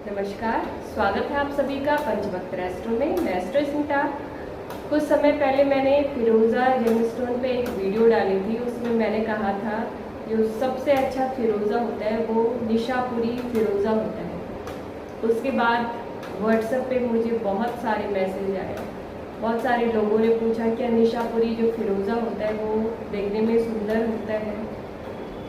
नमस्कार, स्वागत है आप सभी का पंचवक्त एस्ट्रो में। मैं एस्ट्रो स्मिता। कुछ समय पहले मैंने फिरोज़ा जेमस्टोन पे एक वीडियो डाली थी। उसमें मैंने कहा था जो सबसे अच्छा फिरोज़ा होता है वो निशापुरी फिरोज़ा होता है। उसके बाद व्हाट्सएप पे मुझे बहुत सारे मैसेज आए। बहुत सारे लोगों ने पूछा कि निशापुरी जो फिरोज़ा होता है वो देखने में सुंदर होता है,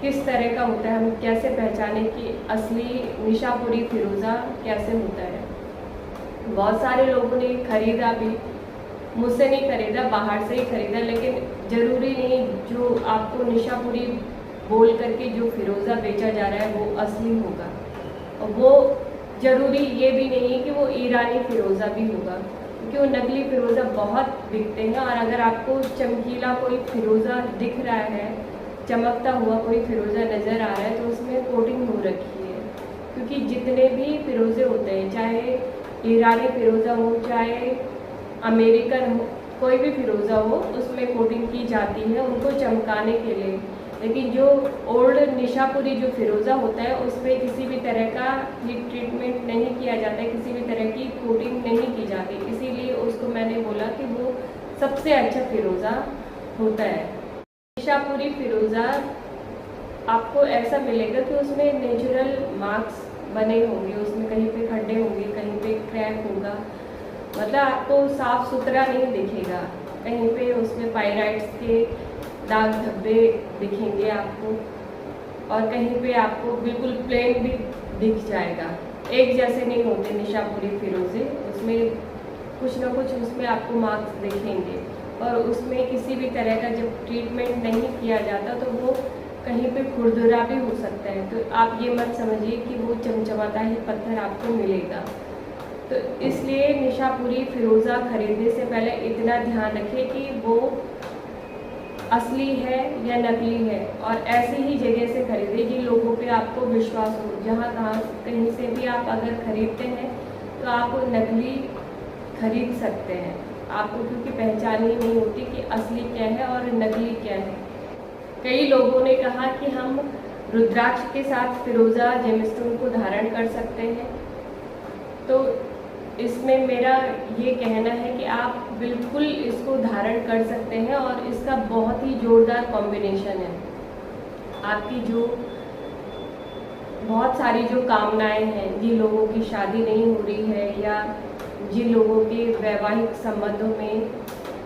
किस तरह का होता है, हम कैसे पहचाने कि असली निशापुरी फिरोज़ा कैसे होता है। बहुत सारे लोगों ने खरीदा भी, मुझसे नहीं खरीदा, बाहर से ही खरीदा, लेकिन ज़रूरी नहीं जो आपको निशापुरी बोल करके जो फिरोज़ा बेचा जा रहा है वो असली होगा, और वो ज़रूरी ये भी नहीं है कि वो ईरानी फिरोज़ा भी होगा, क्योंकि वो नकली फिरोज़ा बहुत बिकते हैं। और अगर आपको चमकीला कोई फिरोज़ा दिख रहा है, चमकता हुआ कोई फिरोज़ा नज़र आ रहा है, तो उसमें कोटिंग हो रखी है। क्योंकि जितने भी फिरोज़े होते हैं, चाहे ईरानी फिरोज़ा हो चाहे अमेरिकन हो, कोई भी फिरोज़ा हो, उसमें कोटिंग की जाती है उनको चमकाने के लिए। लेकिन जो ओल्ड निशापुरी जो फिरोज़ा होता है उसमें किसी भी तरह का हीट ट्रीटमेंट नहीं किया जाता है, किसी भी तरह की कोटिंग नहीं की जाती, इसीलिए उसको मैंने बोला कि वो सबसे अच्छा फिरोज़ा होता है। निशापुरी फिरोज़ा आपको ऐसा मिलेगा कि उसमें नेचुरल मार्क्स बने होंगे, उसमें कहीं पे खड्डे होंगे, कहीं पे क्रैक होगा, मतलब आपको साफ सुथरा नहीं दिखेगा। कहीं पे उसमें पायराइट्स के दाग धब्बे दिखेंगे आपको, और कहीं पे आपको बिल्कुल प्लेन भी दिख जाएगा। एक जैसे नहीं होते निशापुरी फिरोज़े, उसमें कुछ ना कुछ उसमें आपको मार्क्स दिखेंगे, और उसमें किसी भी तरह का जब ट्रीटमेंट नहीं किया जाता तो वो कहीं पे खुरदुरा भी हो सकता है। तो आप ये मत समझिए कि वो चमचमाता ही पत्थर आपको मिलेगा। तो इसलिए निशापुरी फिरोज़ा खरीदने से पहले इतना ध्यान रखें कि वो असली है या नकली है, और ऐसी ही जगह से खरीदें जिन लोगों पे आपको विश्वास हो। जहाँ कहाँ कहीं से भी आप अगर खरीदते हैं तो आप नकली खरीद सकते हैं, आपको क्योंकि पहचान ही नहीं होती कि असली क्या है और नकली क्या है। कई लोगों ने कहा कि हम रुद्राक्ष के साथ फिरोज़ा जेमस्टोन को धारण कर सकते हैं, तो इसमें मेरा ये कहना है कि आप बिल्कुल इसको धारण कर सकते हैं, और इसका बहुत ही जोरदार कॉम्बिनेशन है। आपकी जो बहुत सारी जो कामनाएं हैं, जिन लोगों की शादी नहीं हो रही है या जिन लोगों के वैवाहिक संबंधों में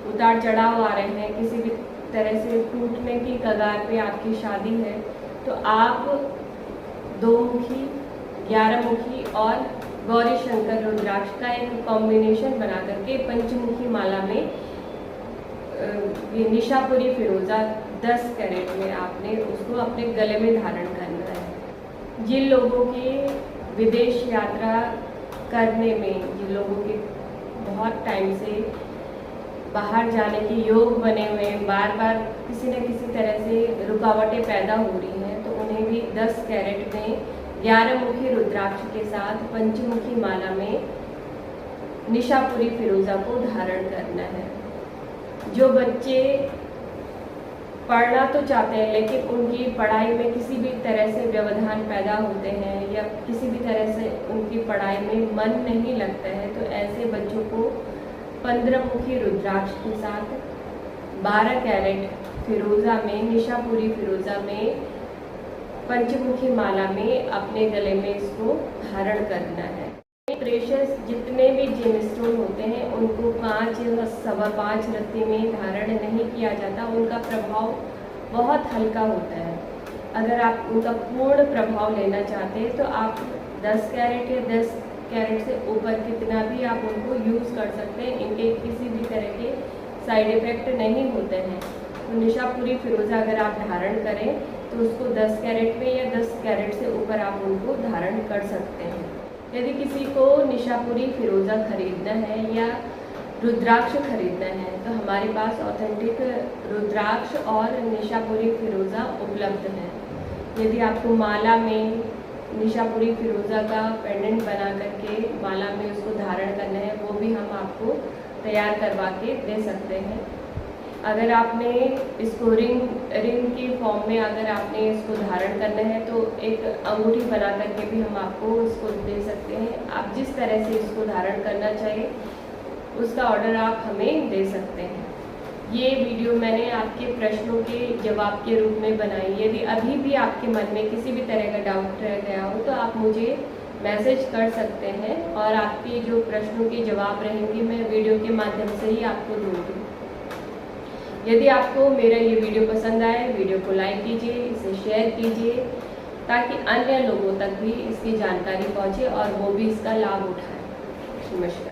उतार चढ़ाव आ रहे हैं, किसी भी तरह से टूटने की कगार पे आपकी शादी है, तो आप 2 मुखी, 11 मुखी और गौरी शंकर रुद्राक्ष का एक कॉम्बिनेशन बना करके पंचमुखी माला में ये निशापुरी फिरोज़ा 10 कैरेट में आपने उसको अपने गले में धारण करना है। जिन लोगों की विदेश यात्रा करने में, जिन लोगों के बहुत टाइम से बाहर जाने के योग बने हुए हैं, बार बार किसी न किसी तरह से रुकावटें पैदा हो रही हैं, तो उन्हें भी 10 कैरेट में 11 मुखी रुद्राक्ष के साथ पंचमुखी माला में निशापुरी फिरोज़ा को धारण करना है। जो बच्चे पढ़ना तो चाहते हैं लेकिन उनकी पढ़ाई में किसी भी तरह से व्यवधान पैदा होते हैं, या किसी भी तरह से उनकी पढ़ाई में मन नहीं लगता है, तो ऐसे बच्चों को 15 मुखी रुद्राक्ष के साथ 12 कैरेट फिरोज़ा में, निशापुरी फिरोज़ा में, पंचमुखी माला में अपने गले में इसको धारण करना है। प्रेशर्स जितने भी जेमस्टोन होते हैं उनको 5 या 5.25 रत्ती में धारण नहीं किया जाता, उनका प्रभाव बहुत हल्का होता है। अगर आप उनका पूर्ण प्रभाव लेना चाहते हैं तो आप 10 कैरेट या 10 कैरेट से ऊपर कितना भी आप उनको यूज़ कर सकते हैं, इनके किसी भी तरह के साइड इफ़ेक्ट नहीं होते हैं। तो निशापुरी फिरोज़ा अगर आप धारण करें तो उसको 10 कैरेट में या 10 कैरेट से ऊपर आप उनको धारण कर सकते हैं। यदि किसी को निशापुरी फिरोज़ा खरीदना है या रुद्राक्ष खरीदना है तो हमारे पास ऑथेंटिक रुद्राक्ष और निशापुरी फिरोज़ा उपलब्ध है। यदि आपको माला में निशापुरी फिरोज़ा का पेंडेंट बना करके माला में उसको धारण करना है, वो भी हम आपको तैयार करवा के दे सकते हैं। अगर आपने इसको रिंग के फॉर्म में अगर आपने इसको धारण करना है तो एक अंगूठी बना करके भी हम आपको इसको दे सकते हैं। आप जिस तरह से इसको धारण करना चाहिए उसका ऑर्डर आप हमें दे सकते हैं। ये वीडियो मैंने आपके प्रश्नों के जवाब के रूप में बनाई। यदि अभी भी आपके मन में किसी भी तरह का डाउट रह गया हो तो आप मुझे मैसेज कर सकते हैं और आपके जो प्रश्नों के जवाब रहेंगे मैं वीडियो के माध्यम से ही आपको दूंगी। यदि आपको मेरा ये वीडियो पसंद आए, वीडियो को लाइक कीजिए, इसे शेयर कीजिए ताकि अन्य लोगों तक भी इसकी जानकारी पहुंचे और वो भी इसका लाभ उठाएं। नमस्कार।